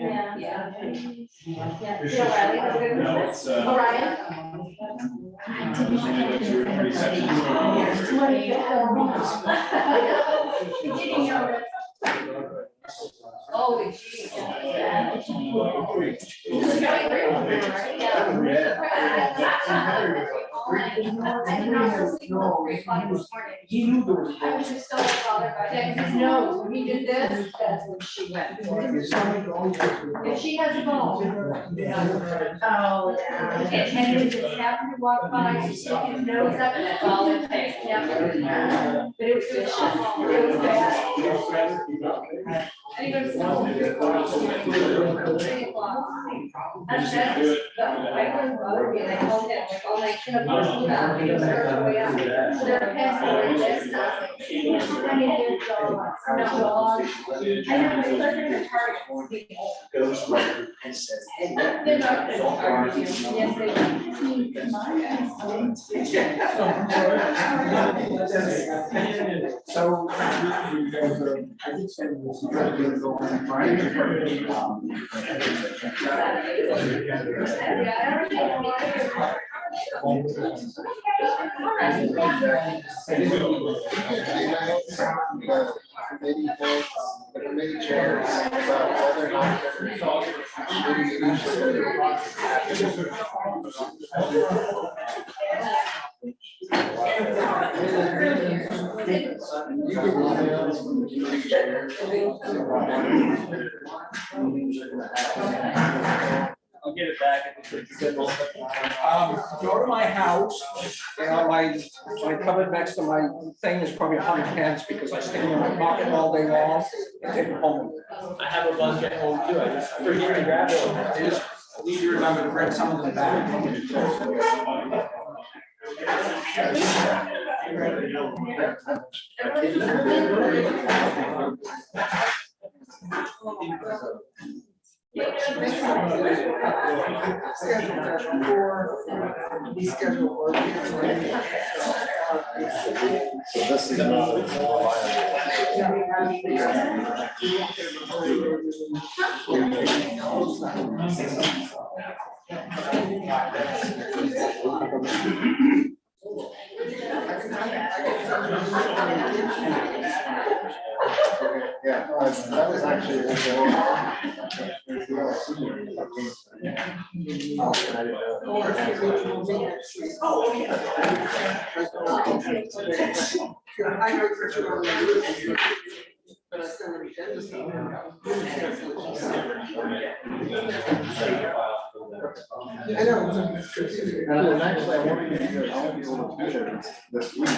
Yeah. Yeah. No, it's, Orion. What are you? Oh, geez. Yeah. He knew there was. I was just so bothered by that, because no, when he did this, that's when she went. If she has a ball. Oh, And he just happened to walk by, she stuck his nose up, and that's all it takes. Yeah. But it was just, it was bad. And he goes, no. 3 o'clock. And then, I couldn't bother me, and I called him, like, all night, should have pushed him out, he was further away out. So they're passing away this, and I was like, I need to get dogs. No dogs. I know, but it's like in the target. They're not gonna target you. Yes, they So. I did say this. The committee chairs about whether or not I'll get it back at the Go to my house, you know, my cupboard next to my thing is probably 100 pence because I stay in my pocket all day long and take it home. I have a bunch at home too. I just forget to grab it. I just need to remember to bring some of them back. So this is another. Yeah, that was actually. I heard for sure. But I sent them agenda stuff. I know. It's confusing. And actually, I wanted to do it, I want to go to pictures this week.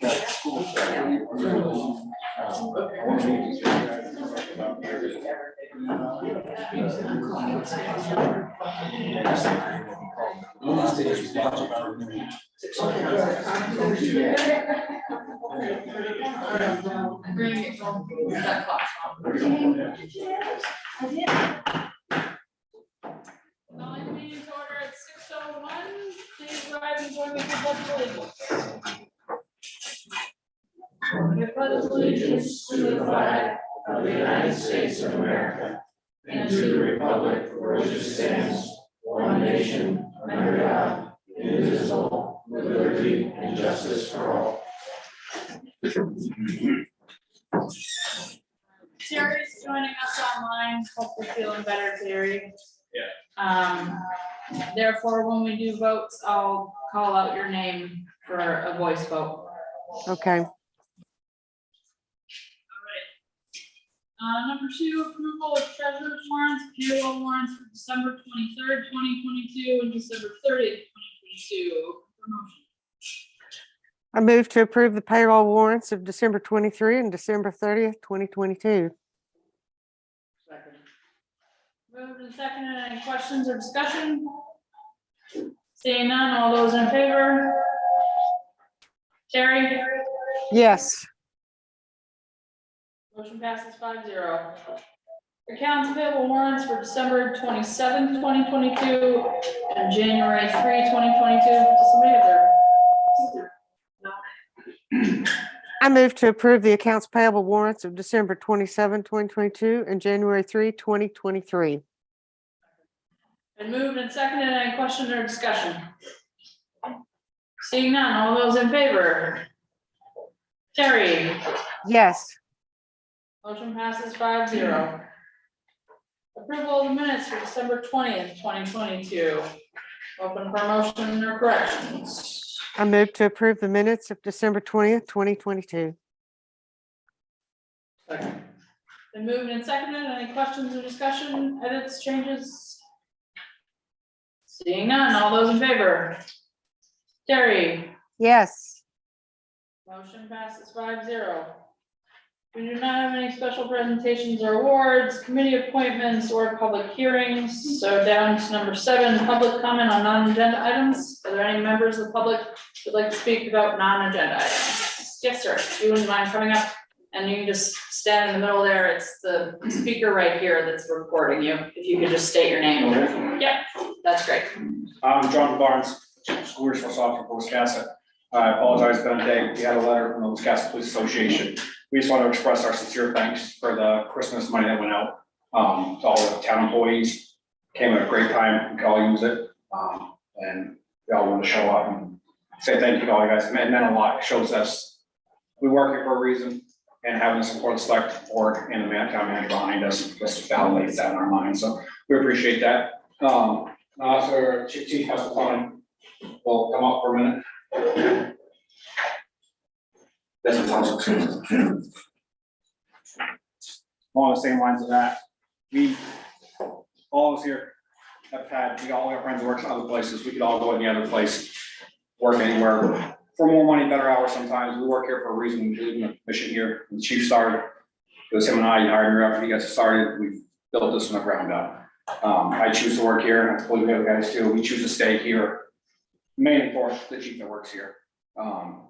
Got school stuff. I want to meet these I'm bringing it home. That clock. Calling meeting to order at 6:01. Please rise and join me for pledge allegiance. I pledge allegiance to the flag of the United States of America and to the republic for which it stands, one nation, under God, indivisible, with liberty and justice for all. Terry's joining us online. Hope you're feeling better, Terry. Yeah. Therefore, when we do votes, I'll call out your name for a voice vote. Okay. Number 2, approval of treasurer's warrants, payroll warrants for December 23rd, 2022 and December 30th, 2022. Promotion. I move to approve the payroll warrants of December 23 and December 30th, 2022. Moved and seconded. Any questions or discussion? Seeing none, all those in favor? Terry? Yes. Motion passes 5-0. Accounts payable warrants for December 27th, 2022 and January 3, 2022. Does somebody have their? I move to approve the accounts payable warrants of December 27, 2022 and January 3, 2023. Been moved and seconded. Any question or discussion? Seeing none, all those in favor? Terry, Yes. motion passes 5-0. Approval of the minutes for December 20th, 2022. Open for motion or corrections. I move to approve the minutes of December 20th, 2022. Second. Been moved and seconded. Any questions or discussion, edits, changes? Seeing none, all those in favor? Terry, Yes. motion passes 5-0. We do not have any special presentations or awards, committee appointments, or public hearings. So down to number 7, public comment on non-agenda items. Are there any members of the public who would like to speak about non-agenda items? Yes, sir. If you wouldn't mind coming up, and you can just stand in the middle there. It's the speaker right here that's recording you. If you could just state your name. Yep, that's great. I'm John Barnes, school resource officer for Wiscasset. I apologize, it's been a day. We had a letter from the Wiscasset Police Association. We just want to express our sincere thanks for the Christmas money that went out to all the town employees. Came at a great time. We could all use it. And we all want to show up and say thank you to all you guys. It meant a lot. It shows us we work here for a reason, and having the support of the select board and the town manager behind us just validates that in our minds. So we appreciate that. So Chief Hasseltine will come up for a minute. That's what sounds along the same lines of that, all of us here we all have friends that work in other places. We could all go any other place, work anywhere for more money, better hours sometimes. We work here for a reason. We believe in the mission here. When the chief started, it was him and I, he hired me after he got started. We built this from the ground up. I choose to work here, and I believe the other guys too. We choose to stay here, mainly for the chief that works here.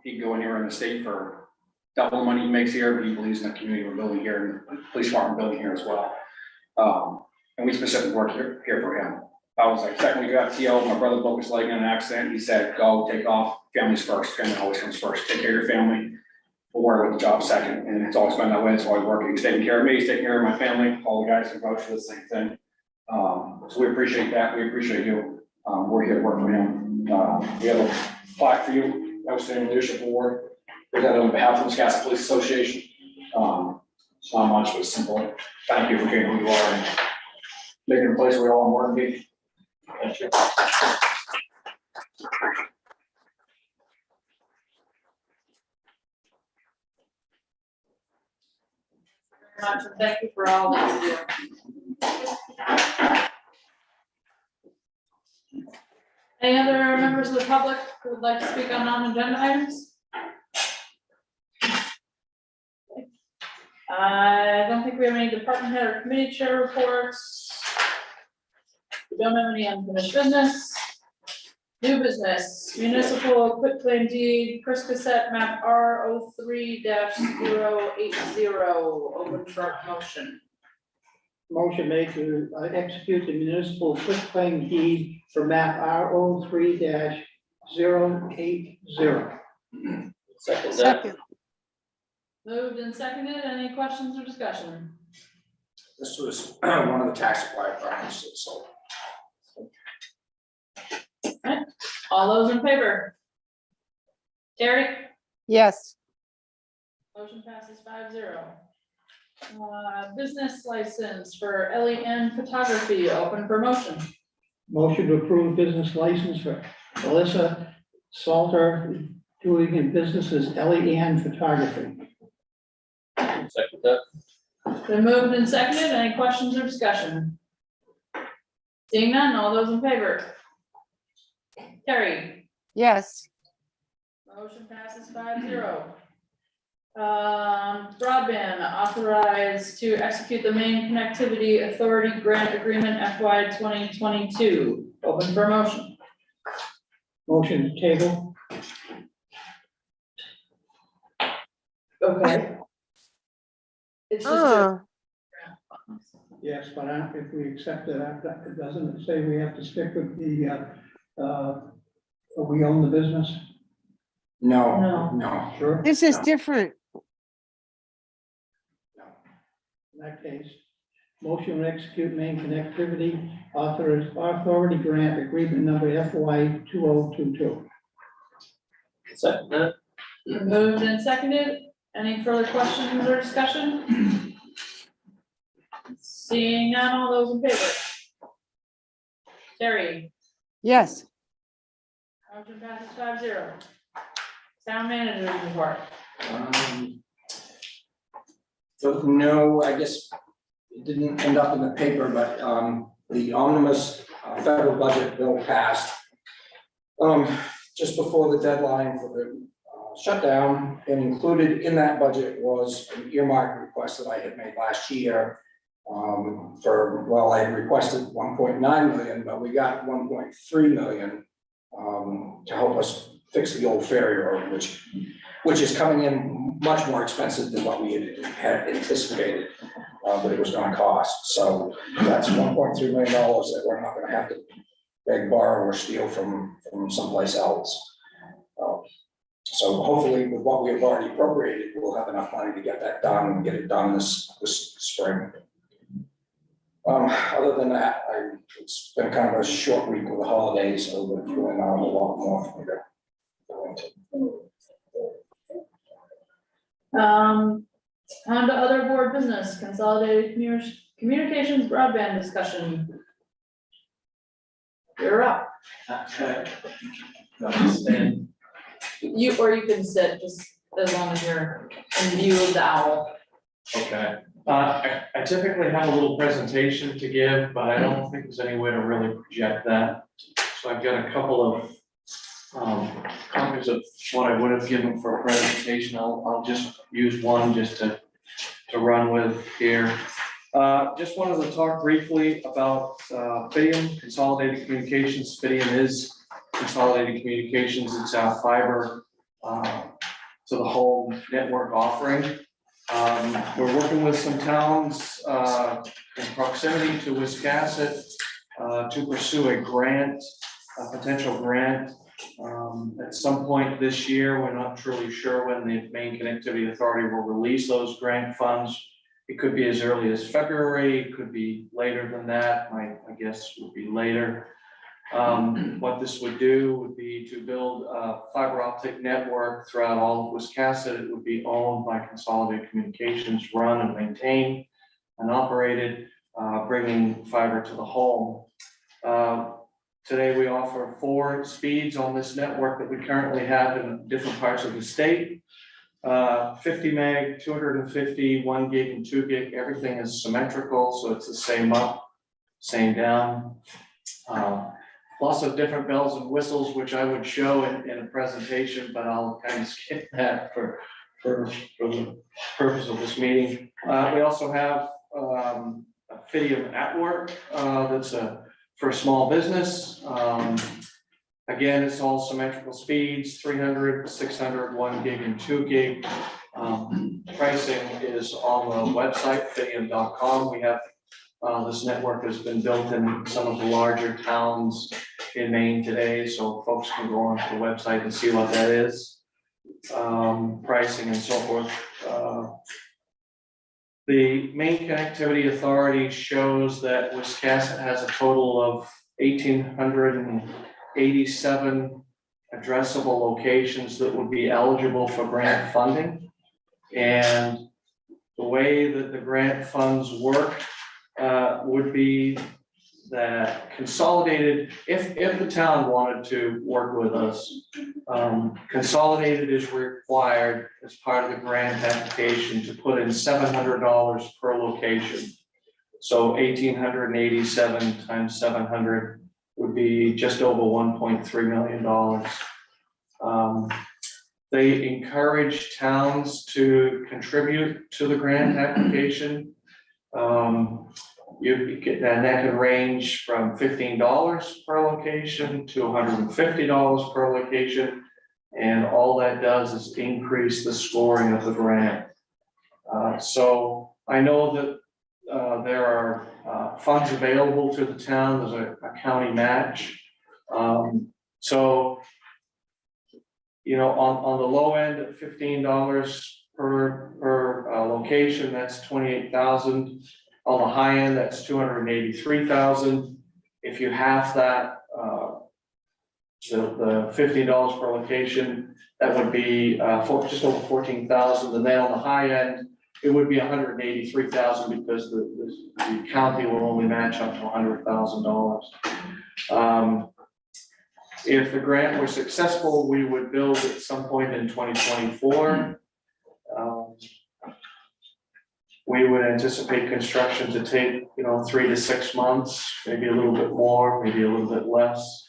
He can go anywhere in the state for double the money he makes here, but he believes in the community we're building here and the police department building here as well. And we specifically work here for him. I was like, second week of FTO, my brother broke his leg in an accident. He said, go, take off, family's first. Family always comes first. Take care of your family. We'll worry with the job second. And it's always been that way. It's always working. He's taking care of me. He's taking care of my family. All the guys can vouch for the same thing. So we appreciate that. We appreciate you. We're here to work for him. We have a plaque for you, Outstanding Leadership Award, presented on behalf of the Wiscasset Police Association. It's not much, but it's simple. Thank you for being who you are and making a place where we all want to be. Thank you. Very much, and thank you for all that you do. Any other members of the public who would like to speak on non-agenda items? I don't think we have any department head or committee chair reports. We don't have any unfinished business. New business, municipal quitclaim deed, Chris Cassette map R03-080, open for motion. Motion made to execute the municipal quitclaim deed for map R03-080. Second. Moved and seconded. Any questions or discussion? This was one of the tax acquired properties, so. All those in favor? Terry? Yes. Motion passes 5-0. Business license for LEN Photography, open for motion. Motion to approve business license for Alyssa Salter doing in business as LEN Photography. Second that. Been moved and seconded. Any questions or discussion? Seeing none, all those in favor? Terry? Yes. Motion passes 5-0. Broadband authorized to execute the main connectivity authority grant agreement FY 2022. Open for motion. Motion to table. Okay. It's just a Yes, but if we accept it, it doesn't say we have to stick with the, we own the business. No, No. no. Sure. This is different. that case. Motion to execute main connectivity authority grant agreement number FY 2022. Second that. Moved and seconded. Any further questions or discussion? Seeing none, all those in favor? Terry, Yes. motion passes 5-0. Town manager's report. So no, I guess it didn't end up in the paper, but the omnibus federal budget bill passed just before the deadline for the shutdown, and included in that budget was an earmark request that I had made last year. I had requested 1.9 million, but we got 1.3 million to help us fix the old ferry road, which is coming in much more expensive than what we had anticipated, but it was gonna cost. So that's $1.3 million that we're not gonna have to beg, borrow, or steal from someplace else. So hopefully with what we have already appropriated, we'll have enough money to get that done and get it done this spring. Other than that, it's been kind of a short week with the holidays, so we're doing a lot more for me to go into. On to other board business, consolidated communications broadband discussion. You're up. Stand. You can sit, just as long as you're in view of the owl. Okay, I typically have a little presentation to give, but I don't think there's any way to really project that. So I've got a couple of copies of what I would have given for a presentation. I'll just use one just to run with here. Just wanted to talk briefly about Fidium, Consolidated Communications. Fidium is Consolidated Communications. It's our fiber to the whole network offering. We're working with some towns in proximity to Wiscasset to pursue a potential grant. At some point this year, we're not truly sure when the Main Connectivity Authority will release those grant funds. It could be as early as February, it could be later than that. My guess would be later. What this would do would be to build a fiber optic network throughout all of Wiscasset. It would be owned by Consolidated Communications, run and maintained and operated, bringing fiber to the home. Today, we offer 4 speeds on this network that we currently have in different parts of the state. 50 meg, 250, 1 gig and 2 gig, everything is symmetrical, so it's the same up, same down. Lots of different bells and whistles, which I would show in a presentation, but I'll kind of skip that for the purpose of this meeting. We also have a Fidium at Work that's for small business. Again, it's all symmetrical speeds, 300, 600, 1 gig and 2 gig. Pricing is on the website, fidium.com. We have this network has been built in some of the larger towns in Maine today, so folks can go onto the website and see what that is. Pricing and so forth. The Main Connectivity Authority shows that Wiscasset has a total of 1,887 addressable locations that would be eligible for grant funding. And the way that the grant funds work would be that Consolidated, if the town wanted to work with us, Consolidated is required as part of the grant application to put in $700 per location. So 1,887 times 700 would be just over $1.3 million. They encourage towns to contribute to the grant application. And that can range from $15 per location to $150 per location. And all that does is increase the scoring of the grant. So I know that there are funds available to the town. There's a county match. So, you know, on the low end at $15 per location, that's 28,000. On the high end, that's 283,000. If you half that, the $15 per location, that would be just over 14,000. And then on the high end, it would be 183,000 because the county will only match up to $100,000. If the grant were successful, we would build at some point in 2024. We would anticipate construction to take, 3 to 6 months, maybe a little bit more, maybe a little bit less.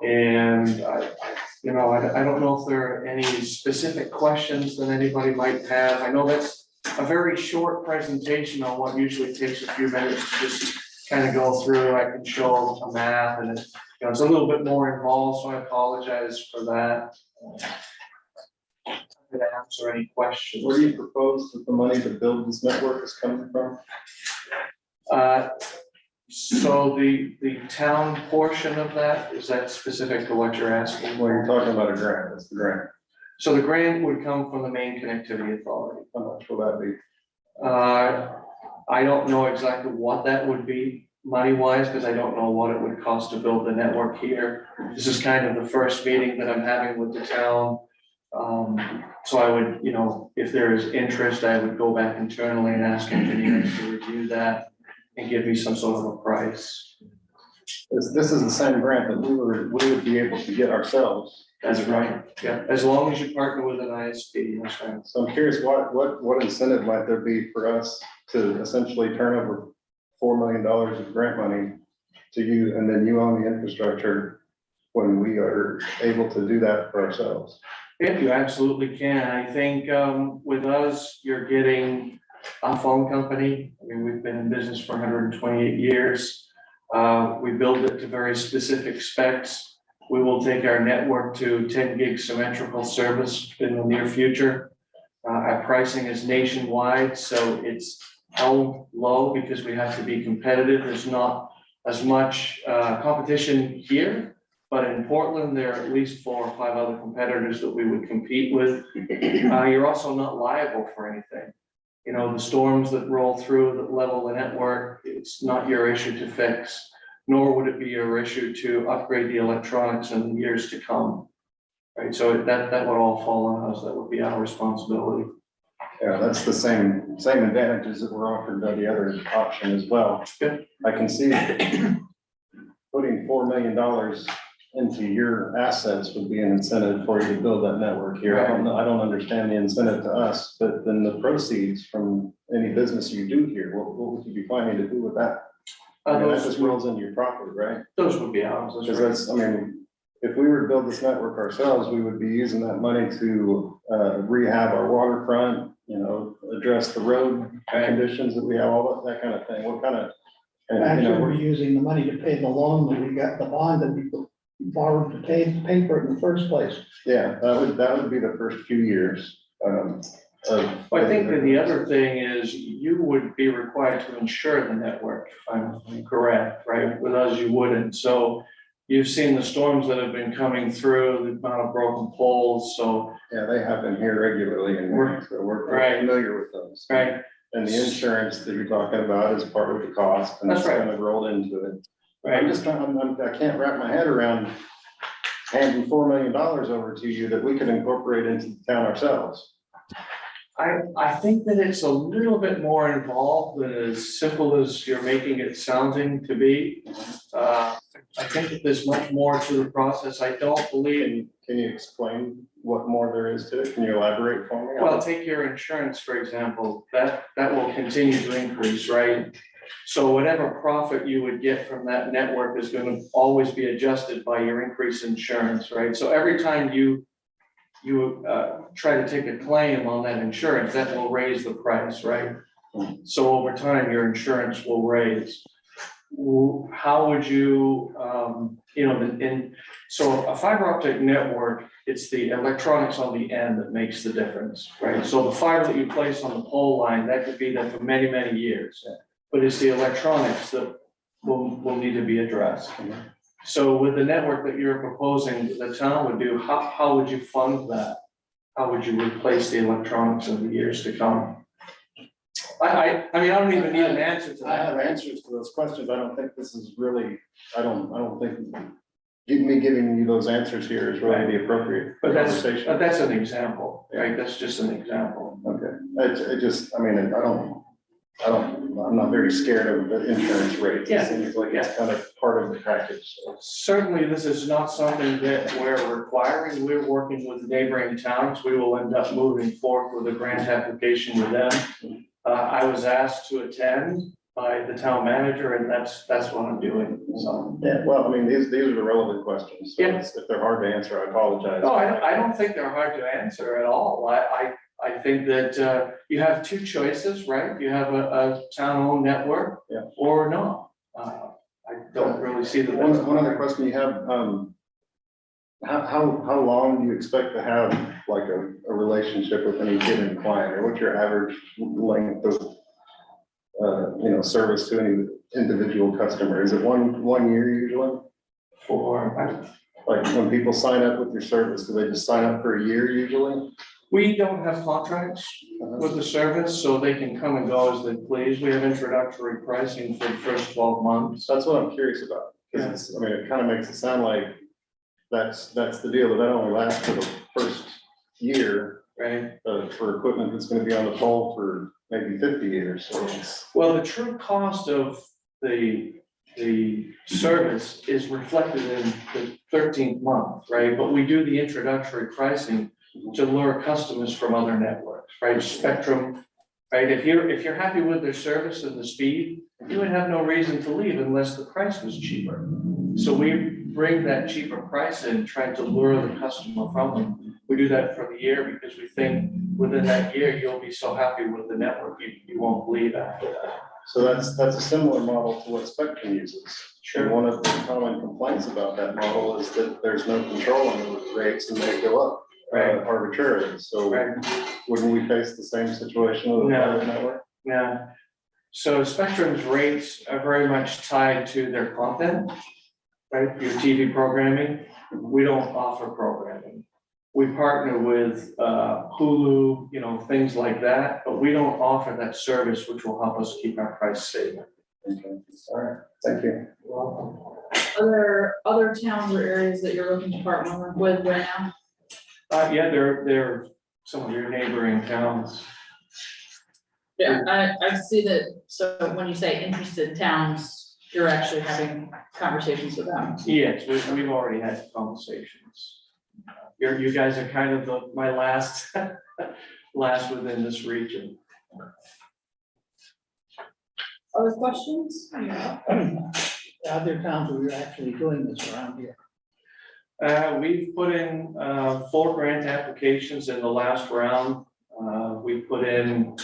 And I don't know if there are any specific questions that anybody might have. I know that's a very short presentation on what usually takes a few minutes to just kind of go through. I can show a map and it's a little bit more involved, so I apologize for that. I'm going to answer any questions. Where do you propose that the money to build this network is coming from? So the town portion of that, is that specific to what you're asking? Well, you're talking about a grant, that's the grant. So the grant would come from the Maine Connectivity Authority. How much will that be? I don't know exactly what that would be money-wise, because I don't know what it would cost to build the network here. This is kind of the first meeting that I'm having with the town. So I would, if there is interest, I would go back internally and ask engineers to review that and give me some sort of a price. This is the same grant that we would be able to get ourselves. That's right, yeah, as long as you partner with an ISP, that's right. So I'm curious, what incentive might there be for us to essentially turn over $4 million of grant money to you, and then you own the infrastructure when we are able to do that for ourselves? If you absolutely can, I think with us, you're getting a phone company. I mean, we've been in business for 128 years. We build it to very specific specs. We will take our network to 10 gig symmetrical service in the near future. Our pricing is nationwide, so it's held low because we have to be competitive. There's not as much competition here, but in Portland, there are at least 4 or 5 other competitors that we would compete with. You're also not liable for anything. The storms that roll through that level the network, it's not your issue to fix, nor would it be your issue to upgrade the electronics in the years to come. Right, so that would all fall on us. That would be our responsibility. Yeah, that's the same advantages that were offered by the other option as well. Good. I can see putting $4 million into your assets would be an incentive for you to build that network here. I don't understand the incentive to us, but then the proceeds from any business you do here, what would you be planning to do with that? That just rolls into your profit, right? Those would be ours. Because if we were to build this network ourselves, we would be using that money to rehab our waterfront, address the road conditions that we have, all that kind of thing. What kind of, Actually, we're using the money to pay the loan that we got, the bond that we borrowed to pay for it in the first place. yeah, that would be the first few years. I think that the other thing is you would be required to insure the network, if I'm correct, right? With us, you wouldn't. So you've seen the storms that have been coming through, the amount of broken poles, so. Yeah, they happen here regularly and we're Right. familiar with those. Right. And the insurance that you're talking about is part of the cost and That's it's right. kind of rolled into it. Right. I'm just trying, I can't wrap my head around handing $4 million over to you that we could incorporate into the town ourselves. I think that it's a little bit more involved than as simple as you're making it sounding to be. I think that there's much more to the process. I don't believe. Can you explain what more there is to it? Can you elaborate for me? Well, take your insurance, for example, that will continue to increase, right? So whatever profit you would get from that network is going to always be adjusted by your increase in insurance, right? So every time you try to take a claim on that insurance, that will raise the price, right? So over time, your insurance will raise. How would you, so a fiber optic network, it's the electronics on the end that makes the difference, right? So the fiber that you place on the pole line, that could be there for many, many years. But it's the electronics that will need to be addressed. So with the network that you're proposing, the town would do, how would you fund that? How would you replace the electronics in the years to come? I mean, I don't even need an answer to I that. have answers to those questions. I don't think this is really, I don't think giving you those answers here is really the appropriate But conversation. that's an example, right? That's just an example. Okay, it just, I mean, I'm not very scared of the insurance rates. It Yeah. seems like it's kind of part of the package, so. Certainly, this is not something that we're requiring. We're working with neighboring towns. We will end up moving forward with a grant application with them. I was asked to attend by the town manager, and that's what I'm doing, so. Yeah, well, I mean, these are the relevant questions, so Yeah. if they're hard to answer, I apologize. No, I don't think they're hard to answer at all. I think that you have two choices, right? You have a town-owned network. Yeah. Or not. I don't really see the. One other question you have, how long do you expect to have like a relationship with any given client, or what's your average length of service to any individual customer? Is it one year usually? Like when people sign up with your service, do they just sign up for a year usually? We don't have contracts with the service, so they can come and go as they please. We have introductory pricing for the first 12 months. That's what I'm curious about, because it's, I mean, it kind of makes it sound like that's the deal, but that only lasts for the first year, Right. for equipment that's gonna be on the pole for maybe 50 years, so it's. Well, the true cost of the service is reflected in the 13th month, right? But we do the introductory pricing to lure customers from other networks, right? Spectrum, right? If you're happy with their service and the speed, you would have no reason to leave unless the price was cheaper. So we bring that cheaper price in, trying to lure the customer from them. We do that for the year because we think within that year, you'll be so happy with the network, you won't leave after that. So that's a similar model to what Spectrum uses. And one of the common complaints about that model is that there's no control on the rates and they go up arbitrarily. So Right. wouldn't we face the same situation with a No. private network? Yeah, so Spectrum's rates are very much tied to their content, right? Your TV programming, we don't offer programming. We partner with Hulu, things like that, but we don't offer that service, which will help us keep our price stable. Okay, all right, thank you. Are there other towns or areas that you're looking to partner with right now? Yeah, they're some of your neighboring towns. Yeah, I see that, so when you say interested towns, you're actually having conversations with them. Yes, we've already had conversations. You guys are kind of my last within this region. Other questions? Other towns where you're actually doing this around here. We've put in 4 grant applications in the last round. We put in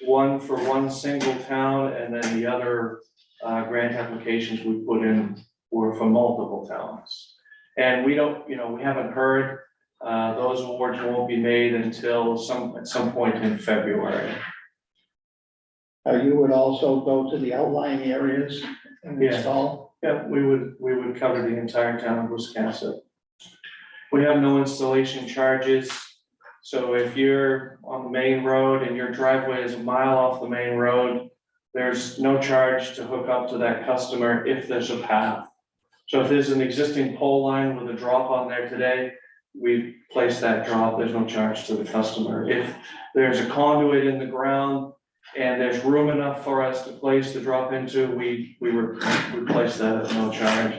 one for one single town, and then the other grant applications we put in were for multiple towns. And we don't, we haven't heard, those awards won't be made until at some point in February. You would also go to the outlying areas and Yeah. install? Yeah, we would cover the entire town of Wiscasset. We have no installation charges. So if you're on the main road and your driveway is a mile off the main road, there's no charge to hook up to that customer if there's a path. So if there's an existing pole line with a drop on there today, we place that drop, there's no charge to the customer. If there's a conduit in the ground and there's room enough for us to place the drop into, we replace that at no charge.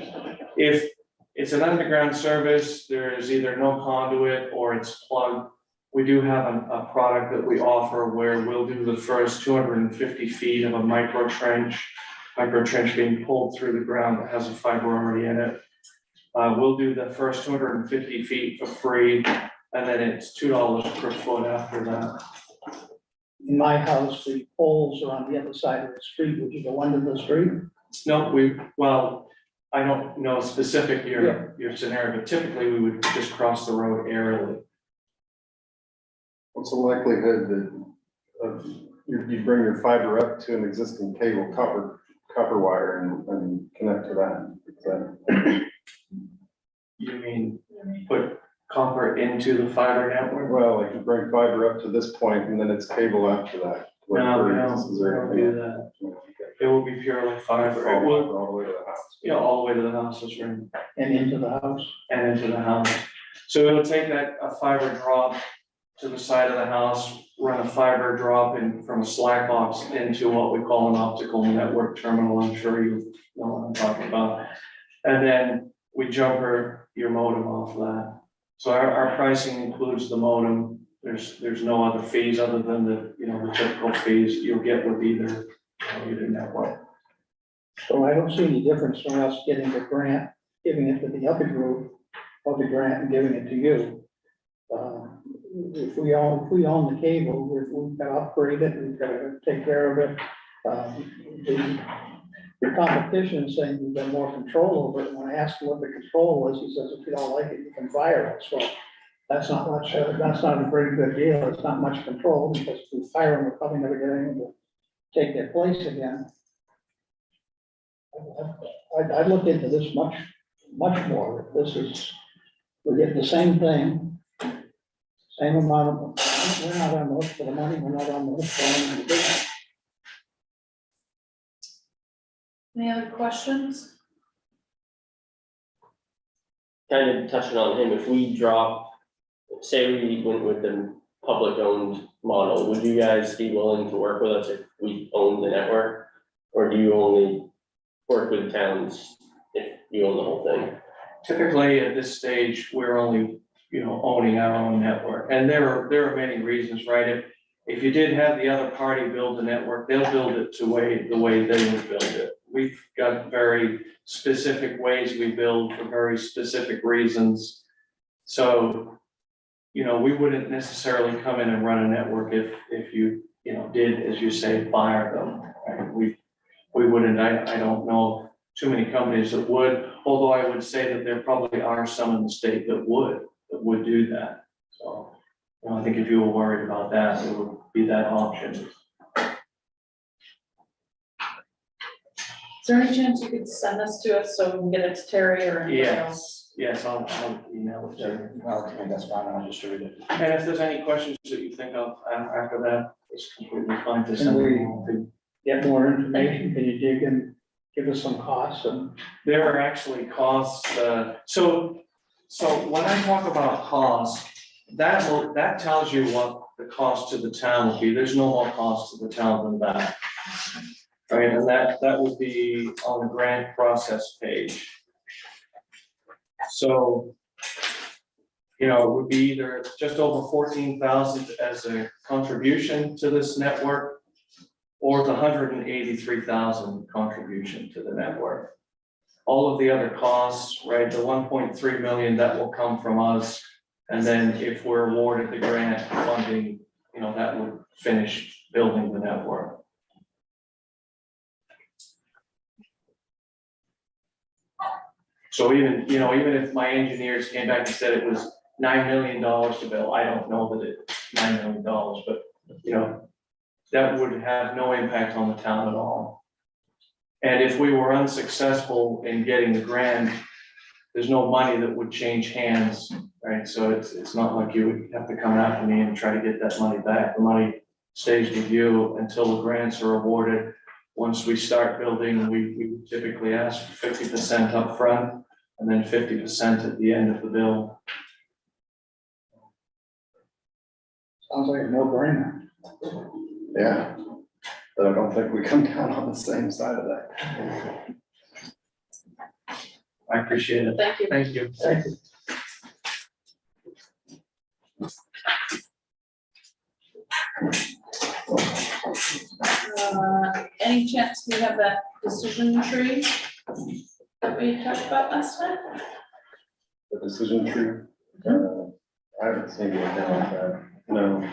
If it's an underground service, there is either no conduit or it's plugged. We do have a product that we offer where we'll do the first 250 feet of a micro trench being pulled through the ground that has a fiber already in it. We'll do the first 250 feet for free, and then it's $2 per foot after that. In my house, the poles are on the other side of the street. Would you go under the street? No, I don't know specific your scenario, but typically we would just cross the road aerially. What's the likelihood that you bring your fiber up to an existing cable, copper wire and connect to that? You mean put copper into the fiber network? Well, like you bring fiber up to this point and then it's cable after that. No, we don't do that. It will be purely fiber. It will, All the way to the house. you know, all the way to the house, that's right, And into the house? and into the house. So it'll take a fiber drop to the side of the house, run a fiber drop in from a slack box into what we call an optical network terminal. I'm sure you know what I'm talking about. And then we jumper your modem off that. So our pricing includes the modem. There's no other fees other than the typical fees you'll get with either network. So I don't see any difference from us getting the grant, giving it to the other group, of the grant and giving it to you. If we own the cable, we've got to upgrade it, we've got to take care of it. Your competition is saying we've got more control over it. When I asked him what the control was, he says, if you don't like it, you can fire us. Well, that's not much, that's not a very good deal. It's not much control because if we fire them, we're probably never going to take their place again. I'd look into this much more. This is, we're getting the same thing, same amount of, we're not on the hook for the money, we're not on the hook for the business. Any other questions? Kind of touching on him, if we drop, say we went with the public owned model, would you guys be willing to work with us if we own the network? Or do you only work with towns if you own the whole thing? Typically, at this stage, we're only, owning our own network, and there are many reasons, right? If you did have the other party build the network, they'll build it the way they would build it. We've got very specific ways we build for very specific reasons. So, we wouldn't necessarily come in and run a network if you, did, as you say, fire them. Right? We wouldn't, I don't know too many companies that would, although I would say that there probably are some in the state that would do that. So, I think if you were worried about that, it would be that option. Is there any chance you could send this to us so we can get it to Terry or anybody else? Yes, I'll email it to you. Well, that's fine, I'll distribute it. And if there's any questions that you think of after that, it's completely fine to Can send we- them along to. Get more information, can you dig and give us some costs and? There are actually costs, so when I talk about costs, that tells you what the cost to the town will be. There's no more cost to the town than that. Right, and that would be on the grant process page. So, it would be either just over 14,000 as a contribution to this network, or the 183,000 contribution to the network. All of the other costs, right, the 1.3 million that will come from us. And then if we're awarded the grant funding, that would finish building the network. So even if my engineers came back and said it was $9 million to build, I don't know that it's $9 million, but, that would have no impact on the town at all. And if we were unsuccessful in getting the grant, there's no money that would change hands, right? So it's not like you would have to come after me and try to get that money back. The money stays with you until the grants are awarded. Once we start building, we typically ask for 50% upfront and then 50% at the end of the bill. Sounds like a no-brainer. Yeah, but I don't think we come down on the same side of that. I appreciate it. Thank you. Thank you. Thank you. Any chance we have that decision tree that we talked about last time? The decision tree, I haven't seen anything like that, no.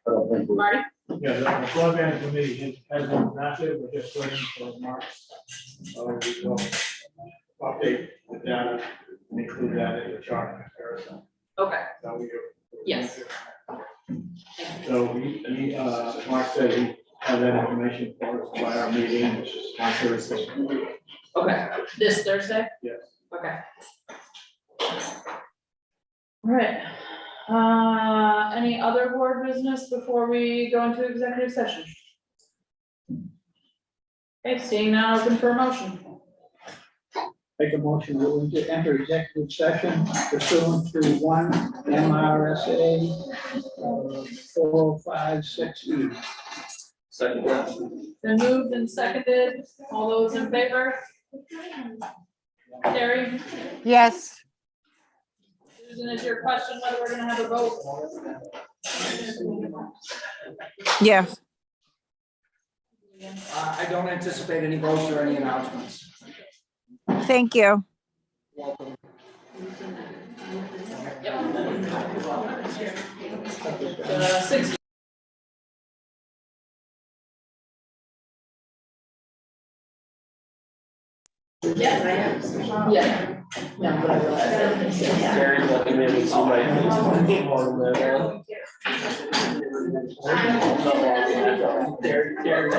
I don't think we. Marty? Yeah, the broadband committee has been drafted, we're just waiting for Mark. We will update the data and include that in the chart comparison. Okay, So we. Yes. So Mark said he had that information for us by our meeting, which is March 36th. okay. This Thursday? Yes. Okay. All right, any other board business before we go into executive session? Okay, seeing now, open for a motion. Make a motion that we to enter executive session pursuant to 1 MRSA 4056E. Second. Been moved and seconded, all those in favor? Terry, Yes. Susan, is your question whether we're gonna have a vote? Yes. I don't anticipate any votes or any announcements. Thank you. Welcome. Six. Yes, I am. Yeah. No, but I realize. Terry, let me in somebody. Terry.